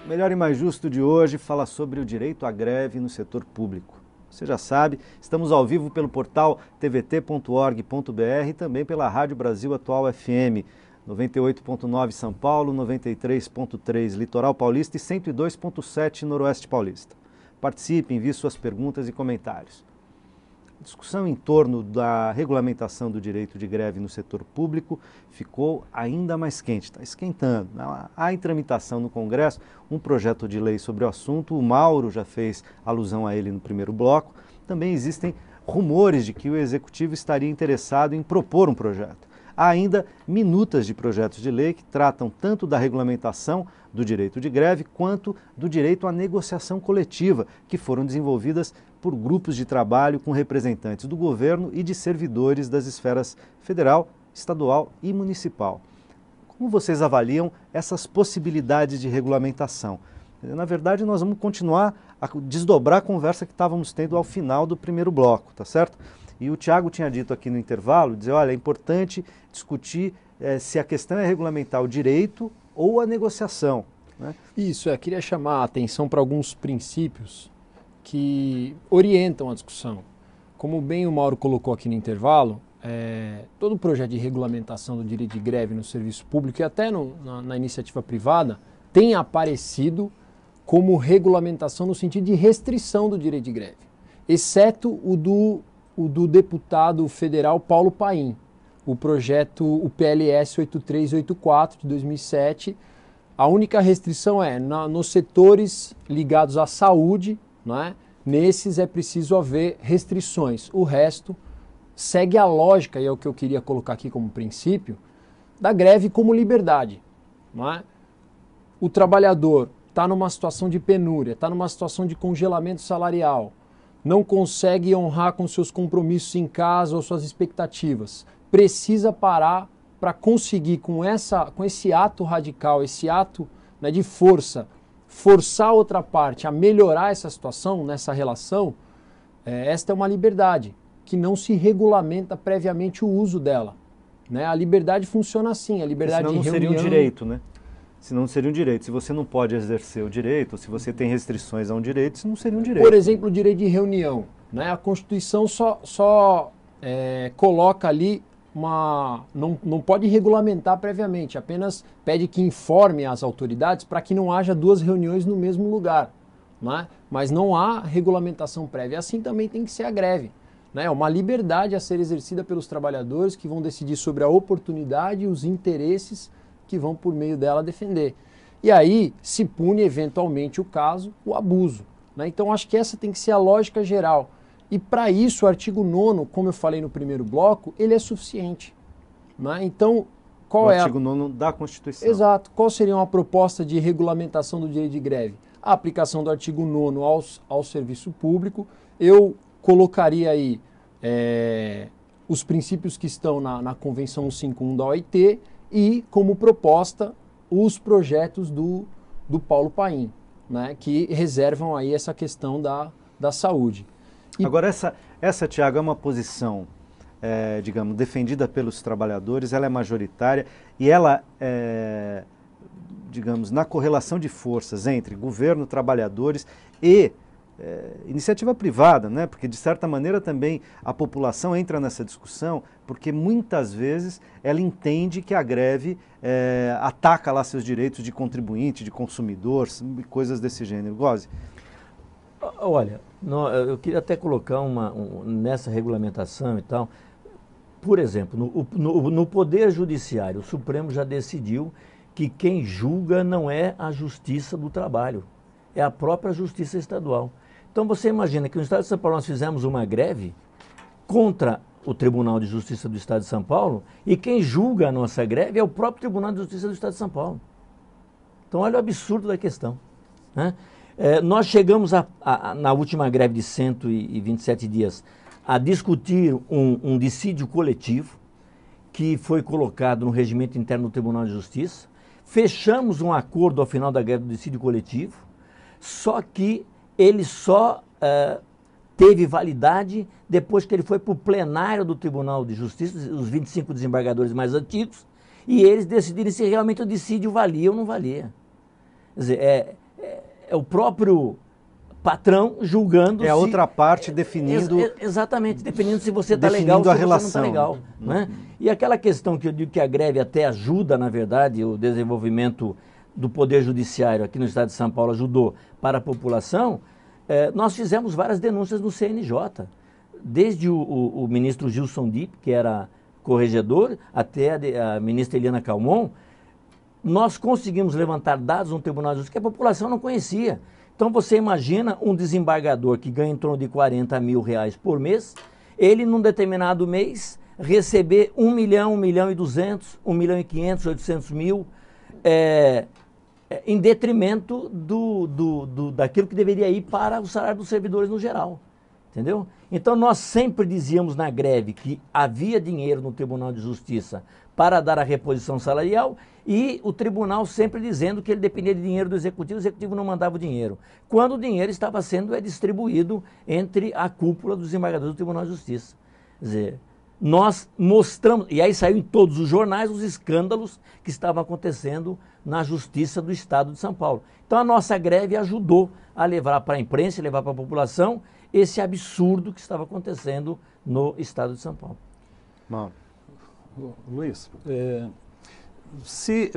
Melhor e Mais Justo de hoje fala sobre o direito à greve no setor público. Você já sabe, estamos ao vivo pelo portal tvt.org.br e também pela Rádio Brasil Atual FM, 98.9 São Paulo, 93.3 Litoral Paulista e 102.7 Noroeste Paulista. Participe, envie suas perguntas e comentários. A discussão em torno da regulamentação do direito de greve no setor público ficou ainda mais quente, está esquentando. Há em tramitação no Congresso um projeto de lei sobre o assunto, o Mauro já fez alusão a ele no primeiro bloco. Também existem rumores de que o Executivo estaria interessado em propor um projeto. Há ainda minutas de projetos de lei que tratam tanto da regulamentação do direito de greve quanto do direito à negociação coletiva, que foram desenvolvidas por grupos de trabalho com representantes do governo e de servidores das esferas federal, estadual e municipal. Como vocês avaliam essas possibilidades de regulamentação? Na verdade, nós vamos continuar a desdobrar a conversa que estávamos tendo ao final do primeiro bloco, tá certo? E o Tiago tinha dito aqui no intervalo, dizer, olha, é importante discutir se a questão é regulamentar o direito ou a negociação, né? Isso, queria chamar a atenção para alguns princípios que orientam a discussão. Como bem o Mauro colocou aqui no intervalo, todo o projeto de regulamentação do direito de greve no serviço público e até na iniciativa privada tem aparecido como regulamentação no sentido de restrição do direito de greve, exceto o do deputado federal Paulo Paim, o projeto, o PLS 8384 de 2007. A única restrição é nos setores ligados à saúde, não é? Nesses é preciso haver restrições. O resto segue a lógica, e é o que eu queria colocar aqui como princípio, da greve como liberdade. Não é? O trabalhador está numa situação de penúria, está numa situação de congelamento salarial, não consegue honrar com seus compromissos em casa ou suas expectativas, precisa parar para conseguir com esse ato radical, esse ato, né, de forçar a outra parte a melhorar essa situação, nessa relação. Esta é uma liberdade que não se regulamenta previamente o uso dela, né? A liberdade funciona assim, a liberdade de reunião... Senão não seria um direito, né? Senão não seria um direito. Se você não pode exercer o direito, se você tem restrições a um direito, isso não seria um direito. Por exemplo, o direito de reunião, né? A Constituição só coloca ali não pode regulamentar previamente, apenas pede que informe as autoridades para que não haja duas reuniões no mesmo lugar, né? Mas não há regulamentação prévia. Assim também tem que ser a greve, né? É uma liberdade a ser exercida pelos trabalhadores que vão decidir sobre a oportunidade e os interesses que vão por meio dela defender. E aí se pune eventualmente o abuso, né? Então acho que essa tem que ser a lógica geral. E para isso o artigo 9º, como eu falei no primeiro bloco, ele é suficiente, né? Então, qual é o artigo 9º da Constituição? Exato. Qual seria uma proposta de regulamentação do direito de greve? A aplicação do artigo 9º ao serviço público. Eu colocaria aí os princípios que estão na Convenção 151 da OIT e, como proposta, os projetos do Paulo Paim, né, que reservam aí essa questão da saúde. Agora, essa, Tiago, é uma posição, digamos, defendida pelos trabalhadores, ela é majoritária e ela, digamos, na correlação de forças entre governo, trabalhadores e iniciativa privada, né? Porque, de certa maneira, também a população entra nessa discussão porque, muitas vezes, ela entende que a greve ataca lá seus direitos de contribuinte, de consumidor, coisas desse gênero. Gozi? Olha, eu queria até colocar nessa regulamentação e tal, por exemplo, no Poder Judiciário, o Supremo já decidiu que quem julga não é a Justiça do Trabalho, é a própria Justiça Estadual. Então você imagina que no Estado de São Paulo nós fizemos uma greve contra o Tribunal de Justiça do Estado de São Paulo e quem julga a nossa greve é o próprio Tribunal de Justiça do Estado de São Paulo. Então olha o absurdo da questão, né? Nós chegamos na última greve de 127 dias a discutir um dissídio coletivo que foi colocado no regimento interno do Tribunal de Justiça. Fechamos um acordo ao final da greve do dissídio coletivo, só que ele só teve validade depois que ele foi para o plenário do Tribunal de Justiça, os 25 desembargadores mais antigos, e eles decidirem se realmente o dissídio valia ou não valia. Quer dizer, é o próprio patrão julgando É a outra parte definindo... Exatamente, definindo se você está legal ou se você não está legal. Né? E aquela questão que eu digo que a greve até ajuda, na verdade, o desenvolvimento do Poder Judiciário aqui no estado de São Paulo ajudou para a população, nós fizemos várias denúncias no CNJ. Desde o ministro Gilson Dipp, que era corregedor, até a ministra Eliana Calmon, nós conseguimos levantar dados no Tribunal de Justiça que a população não conhecia. Então você imagina um desembargador que ganha em torno de 40 mil reais por mês, ele num determinado mês receber 1 milhão, 1 milhão e 200, 1 milhão e 500, 800 mil, em detrimento daquilo que deveria ir para o salário dos servidores no geral. Entendeu? Então nós sempre dizíamos na greve que havia dinheiro no Tribunal de Justiça para dar a reposição salarial e o tribunal sempre dizendo que ele dependia de dinheiro do executivo, o executivo não mandava o dinheiro. Quando o dinheiro estava sendo distribuído entre a cúpula dos desembargadores do Tribunal de Justiça. Quer dizer, nós mostramos, e aí saiu em todos os jornais os escândalos que estavam acontecendo na Justiça do Estado de São Paulo. Então a nossa greve ajudou a levar para a imprensa, levar para a população esse absurdo que estava acontecendo no Estado de São Paulo. Bom, Luiz, se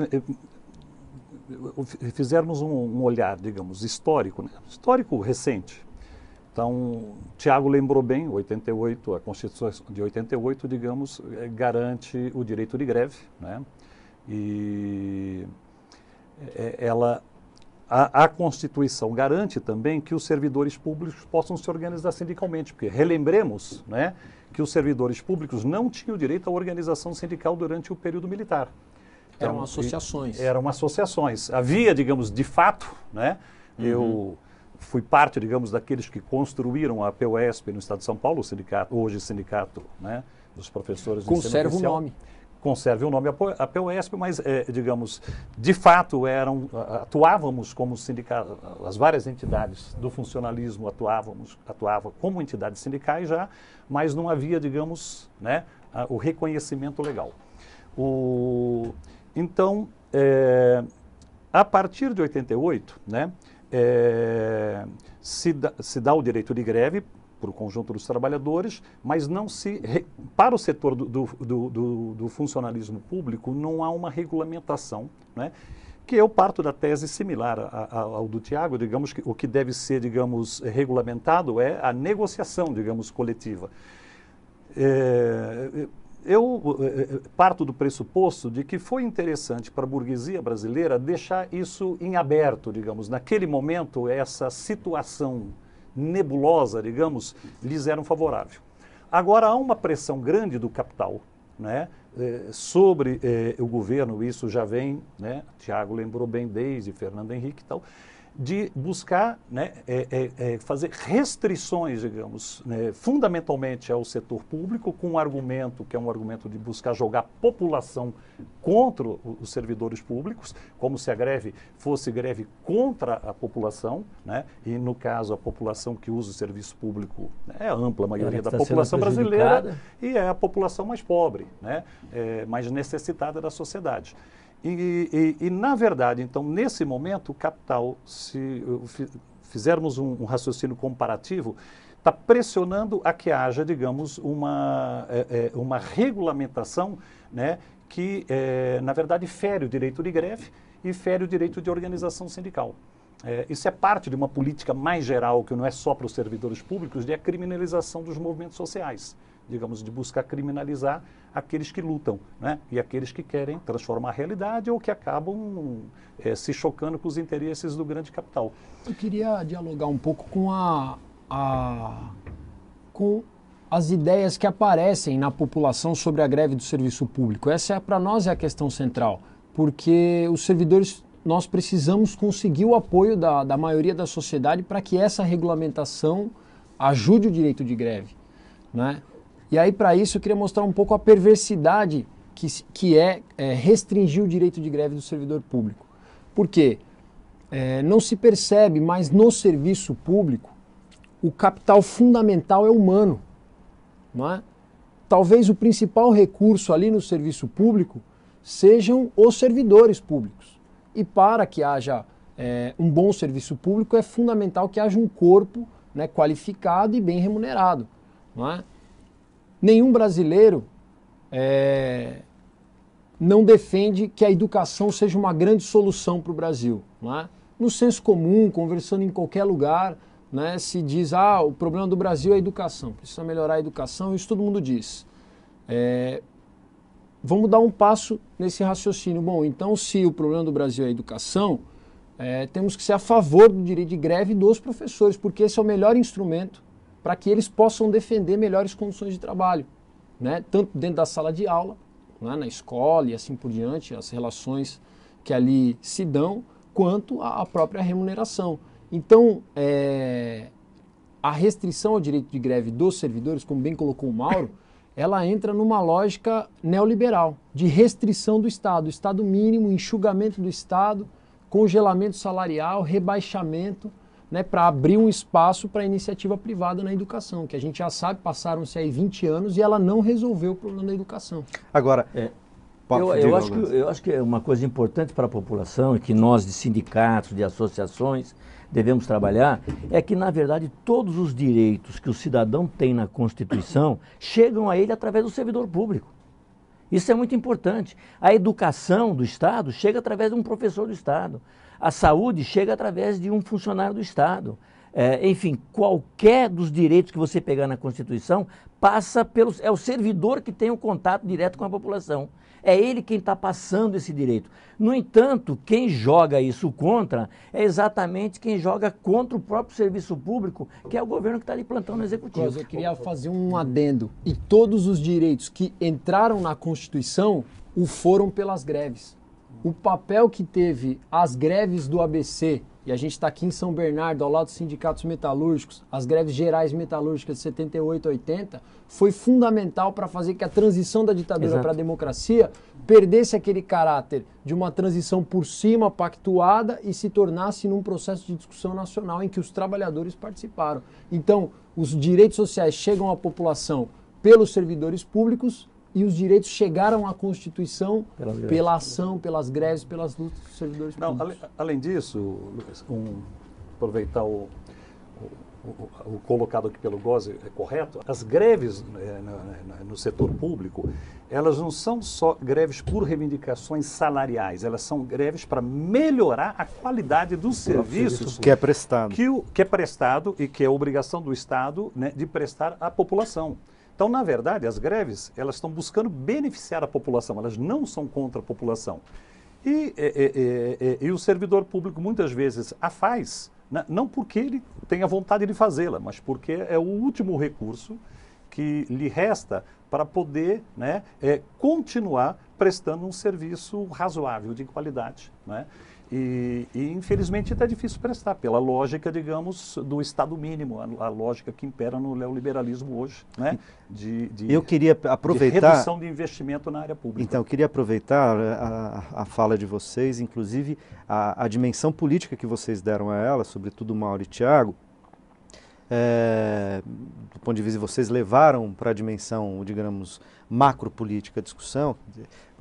fizermos um olhar, digamos, histórico, né? Histórico recente, então, Tiago lembrou bem, 88, a Constituição de 88, digamos, garante o direito de greve, né? E a Constituição garante também que os servidores públicos possam se organizar sindicalmente, porque relembremos, né, que os servidores públicos não tinham direito à organização sindical durante o período militar. Então, eram associações. Eram associações. Havia, digamos, de fato, né, eu fui parte, digamos, daqueles que construíram a PUESP no estado de São Paulo, o sindicato, hoje sindicato, né, dos professores do ensino Conserva o nome. Conserve o nome a PUESP, mas, digamos, de fato atuávamos como sindicato, as várias entidades do funcionalismo atuavam como entidades sindicais já, mas não havia, digamos, né, o reconhecimento legal. Então, a partir de 88, né, se dá o direito de greve para o conjunto dos trabalhadores, mas não para o setor do funcionalismo público não há uma regulamentação, né? Que eu parto da tese similar ao do Tiago, digamos que o que deve ser, digamos, regulamentado é a negociação, digamos, coletiva. Eu parto do pressuposto de que foi interessante para a burguesia brasileira deixar isso em aberto, digamos, naquele momento essa situação nebulosa, digamos, lhes era favorável. Agora há uma pressão grande do capital, né, sobre o governo, isso já vem, né, Tiago lembrou bem desde Fernando Henrique e tal, de buscar, né, fazer restrições, digamos, né, fundamentalmente ao setor público, com um argumento que é um argumento de buscar jogar a população contra os servidores públicos, como se a greve fosse greve contra a população, né, e no caso a população que usa o serviço público, né, é a ampla maioria da população brasileira e é a população mais pobre, né, mais necessitada da sociedade. E, na verdade, então, nesse momento, o capital, se fizermos um raciocínio comparativo, está pressionando a que haja, digamos, uma regulamentação, né, que, na verdade, fere o direito de greve e fere o direito de organização sindical. Isso é parte de uma política mais geral, que não é só para os servidores públicos, de a criminalização dos movimentos sociais. Digamos, de buscar criminalizar aqueles que lutam, né, e aqueles que querem transformar a realidade ou que acabam se chocando com os interesses do grande capital. Eu queria dialogar um pouco com as ideias que aparecem na população sobre a greve do serviço público. Essa, para nós, é a questão central, porque os servidores, nós precisamos conseguir o apoio da maioria da sociedade para que essa regulamentação ajude o direito de greve, né? E aí, para isso, eu queria mostrar um pouco a perversidade que é restringir o direito de greve do servidor público. Por quê? Não se percebe, mas no serviço público, o capital fundamental é humano, não é? Talvez o principal recurso ali no serviço público sejam os servidores públicos. E para que haja um bom serviço público, é fundamental que haja um corpo, né, qualificado e bem remunerado. Não é? Nenhum brasileiro não defende que a educação seja uma grande solução para o Brasil. Não é? No senso comum, conversando em qualquer lugar, né, se diz, o problema do Brasil é a educação, precisa melhorar a educação, isso todo mundo diz. Vamos dar um passo nesse raciocínio. Bom, então se o problema do Brasil é a educação, temos que ser a favor do direito de greve dos professores, porque esse é o melhor instrumento para que eles possam defender melhores condições de trabalho, né? Tanto dentro da sala de aula, né, na escola e assim por diante, as relações que ali se dão, quanto à própria remuneração. Então, a restrição ao direito de greve dos servidores, como bem colocou o Mauro, ela entra numa lógica neoliberal, de restrição do Estado mínimo, enxugamento do Estado, congelamento salarial, rebaixamento, né, para abrir um espaço para a iniciativa privada na educação, que a gente já sabe, passaram-se aí 20 anos e ela não resolveu o problema da educação. Agora, eu acho que é uma coisa importante para a população, e que nós de sindicatos, de associações, devemos trabalhar, é que, na verdade, todos os direitos que o cidadão tem na Constituição chegam a ele através do servidor público. Isso é muito importante. A educação do Estado chega através de um professor do Estado. A saúde chega através de um funcionário do Estado. Enfim, qualquer dos direitos que você pegar na Constituição passa pelo... É o servidor que tem o contato direto com a população. É ele quem está passando esse direito. No entanto, quem joga isso contra é exatamente quem joga contra o próprio serviço público, que é o governo que está ali plantando no executivo. Eu queria fazer um adendo. E todos os direitos que entraram na Constituição o foram pelas greves. O papel que teve as greves do ABC, e a gente está aqui em São Bernardo, ao lado dos sindicatos metalúrgicos, as greves gerais metalúrgicas de 78 a 80, foi fundamental para fazer que a transição da ditadura para a democracia perdesse aquele caráter de uma transição por cima, pactuada, e se tornasse num processo de discussão nacional em que os trabalhadores participaram. Então, os direitos sociais chegam à população pelos servidores públicos, e os direitos chegaram à Constituição pela ação, pelas greves, pelas lutas dos servidores públicos. Além disso, Lucas, aproveitar o colocado aqui pelo Gozzi é correto, as greves no setor público, elas não são só greves por reivindicações salariais, elas são greves para melhorar a qualidade dos serviços que é prestado. Que é prestado e que é obrigação do Estado, né, de prestar à população. Então, na verdade, as greves, elas estão buscando beneficiar a população, elas não são contra a população. E o servidor público, muitas vezes, a faz, né, não porque ele tenha vontade de fazê-la, mas porque é o último recurso que lhe resta para poder, né, continuar prestando um serviço razoável, de qualidade, né? E infelizmente está difícil prestar, pela lógica, digamos, do Estado mínimo, a lógica que impera no neoliberalismo hoje, né? Eu queria aproveitar... de redução de investimento na área pública. Então, eu queria aproveitar a fala de vocês, inclusive a dimensão política que vocês deram a ela, sobretudo Mauro e Thiago. Do ponto de vista, vocês levaram para a dimensão, digamos, macropolítica a discussão,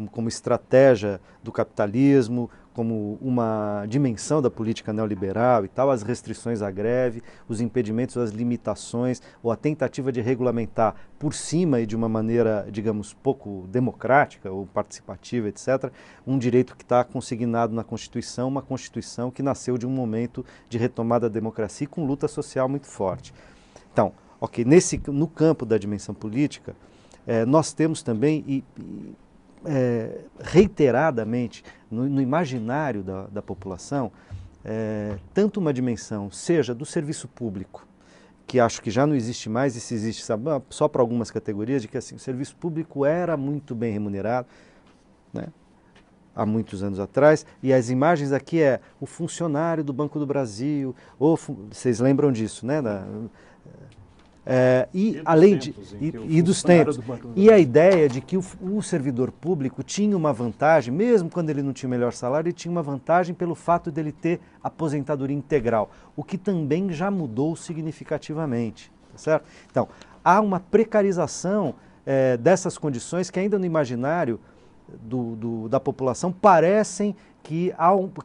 como estratégia do capitalismo, como uma dimensão da política neoliberal e tal, as restrições à greve, os impedimentos, as limitações, ou a tentativa de regulamentar por cima e de uma maneira, digamos, pouco democrática ou participativa, etc., um direito que está consignado na Constituição, uma Constituição que nasceu de um momento de retomada da democracia e com luta social muito forte. Então, ok, no campo da dimensão política, nós temos também, reiteradamente, no imaginário da população, tanto uma dimensão, seja do serviço público, que acho que já não existe mais, e se existe, sabe, só para algumas categorias, de que assim, o serviço público era muito bem remunerado, né, há muitos anos atrás, e as imagens aqui o funcionário do Banco do Brasil, vocês lembram disso, né? Dos tempos. E a ideia de que o servidor público tinha uma vantagem, mesmo quando ele não tinha o melhor salário, ele tinha uma vantagem pelo fato dele ter aposentadoria integral, o que também já mudou significativamente, tá certo? Então, há uma precarização dessas condições que ainda no imaginário da população parecem que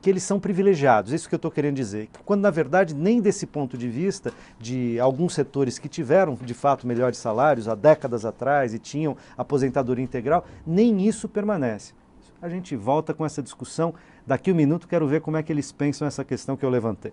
eles são privilegiados, isso que eu estou querendo dizer. Quando, na verdade, nem desse ponto de vista de alguns setores que tiveram, de fato, melhores salários há décadas atrás e tinham aposentadoria integral, nem isso permanece. A gente volta com essa discussão. Daqui a um minuto quero ver como é que eles pensam essa questão que eu levantei.